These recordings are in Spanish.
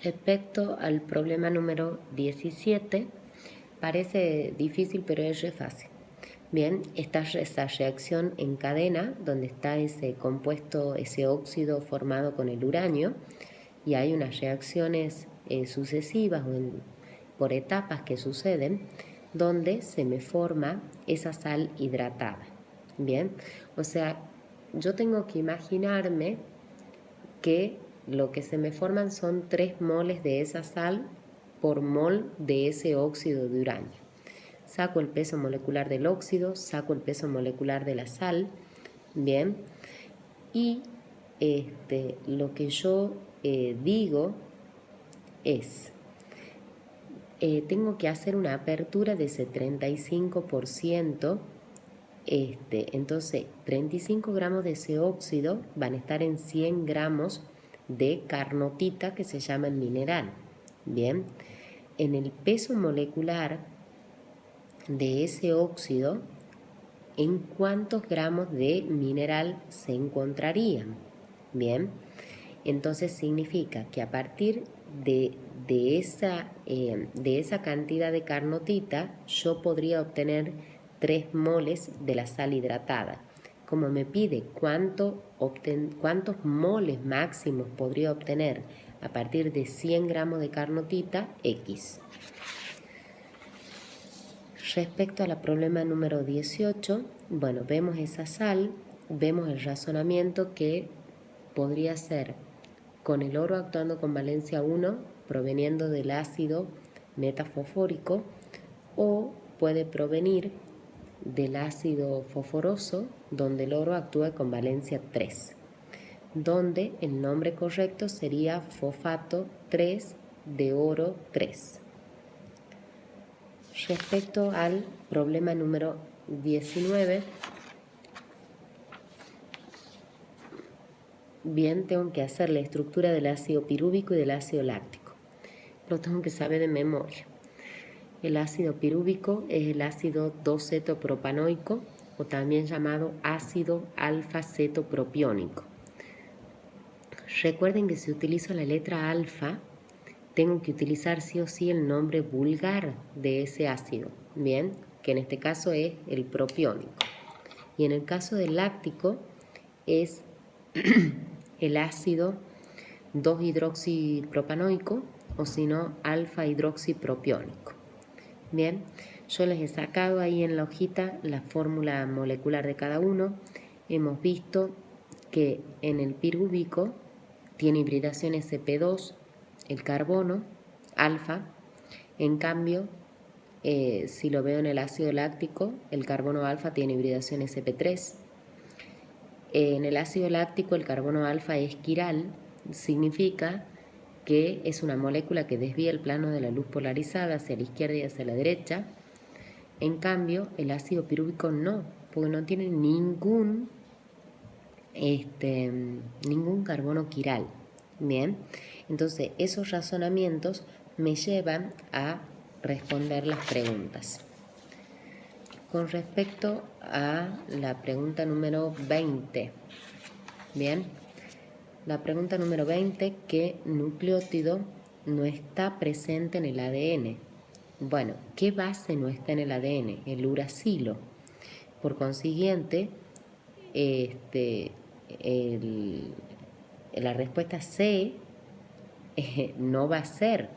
Respecto al problema número 17, parece difícil pero es re fácil. Bien, está esa reacción en cadena donde está ese compuesto, ese óxido formado con el uranio, y hay unas reacciones sucesivas por etapas que suceden donde se me forma esa sal hidratada. Bien, o sea, yo tengo que imaginarme que lo que se me forman son 3 moles de esa sal por mol de ese óxido de uranio. Saco el peso molecular del óxido, saco el peso molecular de la sal, bien, y lo que yo digo es, tengo que hacer una apertura de ese 35%, entonces 35 gramos de ese óxido van a estar en 100 gramos de carnotita que se llama el mineral. Bien, en el peso molecular de ese óxido, ¿en cuántos gramos de mineral se encontrarían? Bien, entonces significa que a partir de esa cantidad de carnotita yo podría obtener 3 moles de la sal hidratada. Como me pide cuántos moles máximos podría obtener a partir de 100 gramos de carnotita, X. Respecto a la problema número 18, bueno, vemos esa sal, vemos el razonamiento que podría ser con el oro actuando con valencia 1, proveniendo del ácido metafosfórico, o puede provenir del ácido fosforoso, donde el oro actúa con valencia 3, donde el nombre correcto sería fosfato 3 de oro 3. Respecto al problema número 19, bien, tengo que hacer la estructura del ácido pirúvico y del ácido láctico. Lo tengo que saber de memoria. El ácido pirúvico es el ácido 2-cetopropanoico o también llamado ácido alfa-cetopropiónico. Recuerden que si utilizo la letra alfa, tengo que utilizar sí o sí el nombre vulgar de ese ácido, bien, que en este caso es el propiónico. Y en el caso del láctico es el ácido 2-hidroxipropanoico o si no alfa-hidroxipropiónico. Bien, yo les he sacado ahí en la hojita la fórmula molecular de cada uno. Hemos visto que en el pirúvico tiene hibridación sp2, el carbono, alfa. En cambio, si lo veo en el ácido láctico, el carbono alfa tiene hibridación sp3. En el ácido láctico el carbono alfa es quiral, significa que es una molécula que desvía el plano de la luz polarizada hacia la izquierda y hacia la derecha. En cambio, el ácido pirúvico no, porque no tiene ningún carbono quiral. Bien, entonces esos razonamientos me llevan a responder las preguntas. Con respecto a la pregunta número 20, bien, la pregunta número 20, ¿qué nucleótido no está presente en el ADN? Bueno, ¿qué base no está en el ADN? El uracilo. Por consiguiente, la respuesta C no va a ser,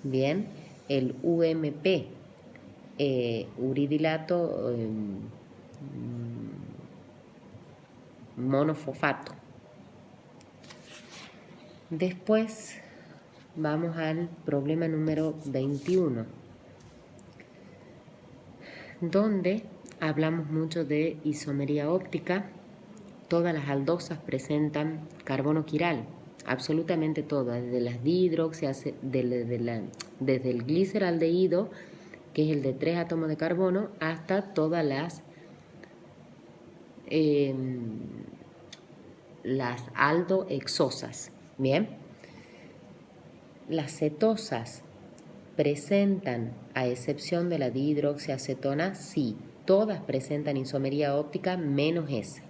bien, el UMP, uridilato monofosfato. Después vamos al problema número 21, donde hablamos mucho de isomería óptica. Todas las aldosas presentan carbono quiral, absolutamente todas, desde las dihidroxias, desde el gliceraldehído, que es el de 3 átomos de carbono, hasta todas las aldohexosas. Bien, las cetosas presentan, a excepción de la dihidroxiacetona, sí, todas presentan isomería óptica menos esa.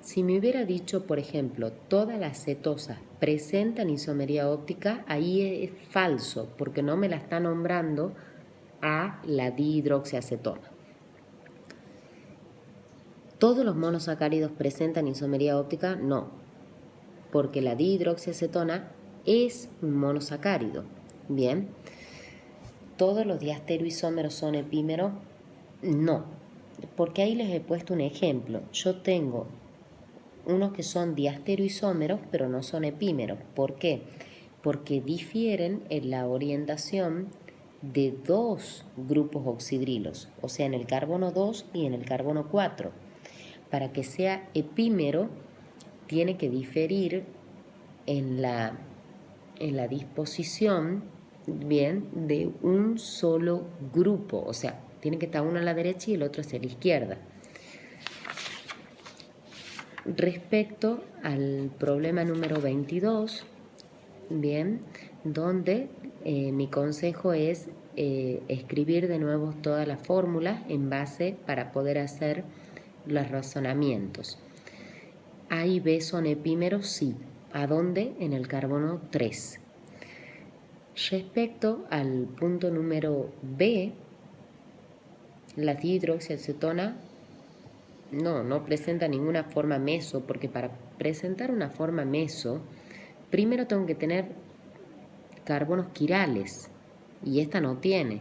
Si me hubiera dicho, por ejemplo, todas las cetosas presentan isomería óptica, ahí es falso, porque no me la está nombrando a la dihidroxiacetona. ¿Todos los monosacáridos presentan isomería óptica? No, porque la dihidroxiacetona es un monosacárido. Bien. ¿Todos los diastereoisómeros son epímeros? No, porque ahí les he puesto un ejemplo. Yo tengo unos que son diastereoisómeros, pero no son epímeros. ¿Por qué? Porque difieren en la orientación de dos grupos oxidrilos, o sea, en el carbono 2 y en el carbono 4. Para que sea epímero, tiene que diferir en la disposición, bien, de un solo grupo, o sea, tiene que estar uno a la derecha y el otro hacia la izquierda. Respecto al problema número 22, bien, donde mi consejo es escribir de nuevo todas las fórmulas en base para poder hacer los razonamientos. A y B son epímeros, sí. ¿A dónde? En el carbono 3. Respecto al punto número B, la dihidroxiacetona no presenta ninguna forma meso, porque para presentar una forma meso, primero tengo que tener carbonos quirales, y esta no tiene.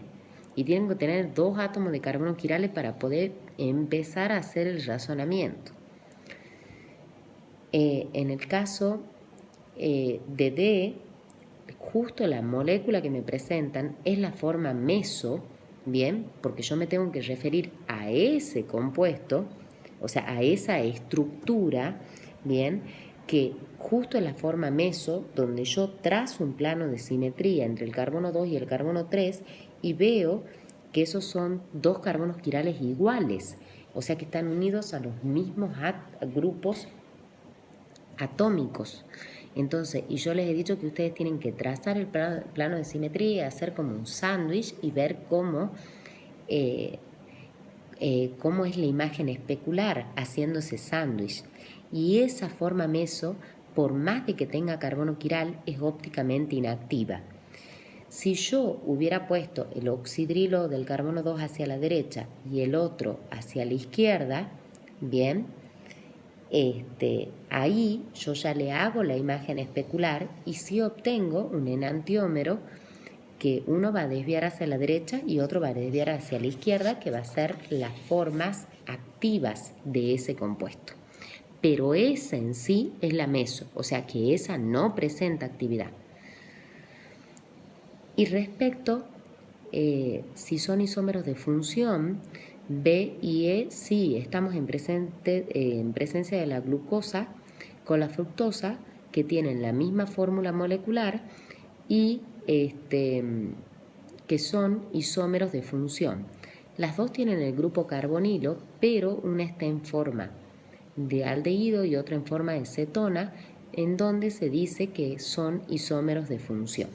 Y tengo que tener 2 átomos de carbonos quirales para poder empezar a hacer el razonamiento. En el caso de D, justo la molécula que me presentan es la forma meso, bien, porque yo me tengo que referir a ese compuesto, o sea, a esa estructura, bien, que justo es la forma meso, donde yo trazo un plano de simetría entre el carbono 2 y el carbono 3 y veo que esos son 2 carbonos quirales iguales, o sea que están unidos a los mismos grupos atómicos. Entonces, y yo les he dicho que ustedes tienen que trazar el plano de simetría, hacer como un sándwich y ver cómo es la imagen especular haciéndose sándwich. Y esa forma meso, por más de que tenga carbono quiral, es ópticamente inactiva. Si yo hubiera puesto el oxidrilo del carbono 2 hacia la derecha y el otro hacia la izquierda, bien, ahí yo ya le hago la imagen especular y sí obtengo un enantiómero que uno va a desviar hacia la derecha y otro va a desviar hacia la izquierda, que va a ser las formas activas de ese compuesto. Pero esa en sí es la meso, o sea que esa no presenta actividad. Y respecto, si son isómeros de función, B y E, sí, estamos en presencia de la glucosa con la fructosa, que tienen la misma fórmula molecular y que son isómeros de función. Las dos tienen el grupo carbonilo, pero una está en forma de aldehído y otra en forma de cetona, en donde se dice que son isómeros de función.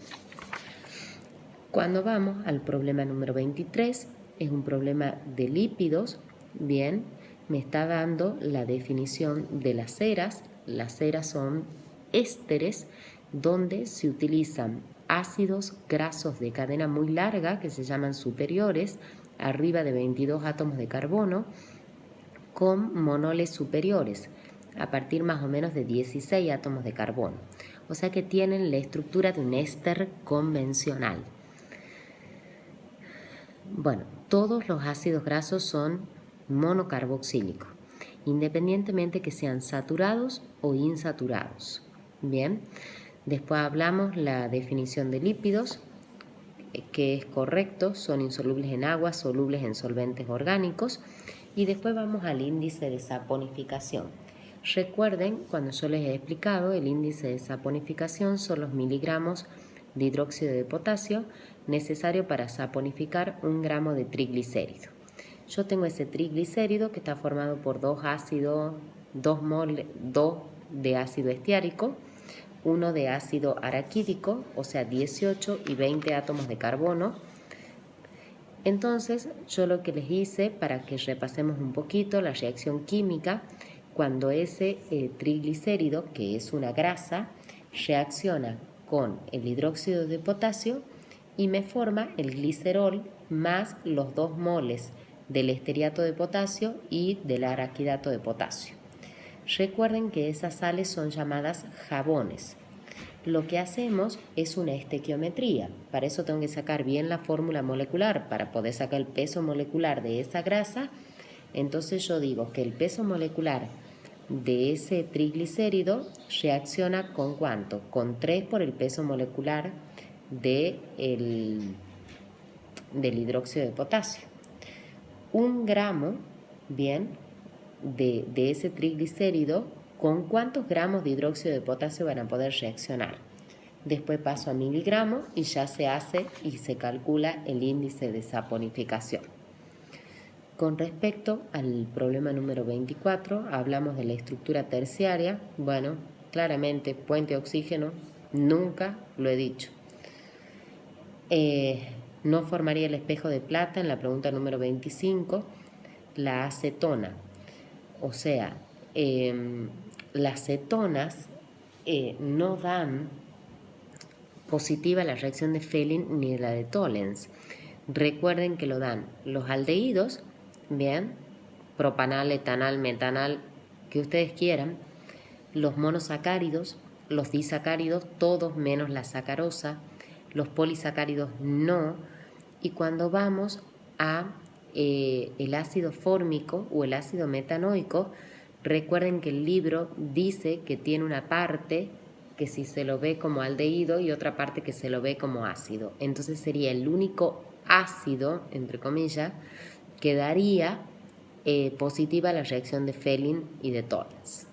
Cuando vamos al problema número 23, es un problema de lípidos. Bien, me está dando la definición de las ceras. Las ceras son ésteres donde se utilizan ácidos grasos de cadena muy larga, que se llaman superiores, arriba de 22 átomos de carbono, con monoles superiores, a partir más o menos de 16 átomos de carbono. O sea que tienen la estructura de un éster convencional. Bueno, todos los ácidos grasos son monocarboxílicos, independientemente que sean saturados o insaturados. Bien, después hablamos la definición de lípidos, que es correcto, son insolubles en agua, solubles en solventes orgánicos, y después vamos al índice de saponificación. Recuerden, cuando yo les he explicado, el índice de saponificación son los miligramos de hidróxido de potasio necesario para saponificar 1 gramo de triglicérido. Yo tengo ese triglicérido que está formado por 2 ácidos, 2 de ácido estiárico, 1 de ácido araquídico, o sea 18 y 20 átomos de carbono. Entonces yo lo que les hice, para que repasemos un poquito la reacción química, cuando ese triglicérido, que es una grasa, reacciona con el hidróxido de potasio y me forma el glicerol más los 2 moles del esteariato de potasio y del araquidato de potasio. Recuerden que esas sales son llamadas jabones. Lo que hacemos es una estequiometría. Para eso tengo que sacar bien la fórmula molecular para poder sacar el peso molecular de esa grasa. Entonces yo digo que el peso molecular de ese triglicérido reacciona con ¿cuánto? Con 3 por el peso molecular del hidróxido de potasio. 1 gramo, bien, de ese triglicérido, ¿con cuántos gramos de hidróxido de potasio van a poder reaccionar? Después paso a miligramos y ya se hace y se calcula el índice de saponificación. Con respecto al problema número 24, hablamos de la estructura terciaria. Bueno, claramente puente de oxígeno, nunca lo he dicho. No formaría el espejo de plata en la pregunta número 25, la acetona. O sea, las cetonas no dan positiva la reacción de Fehling ni la de Tollens. Recuerden que lo dan los aldehídos, bien, propanal, etanal, metanal, que ustedes quieran, los monosacáridos, los disacáridos, todos menos la sacarosa, los polisacáridos no, y cuando vamos a el ácido fórmico o el ácido metanoico, recuerden que el libro dice que tiene una parte que si se lo ve como aldehído y otra parte que se lo ve como ácido. Entonces sería el único ácido, entre comillas, que daría positiva la reacción de Fehling y de Tollens.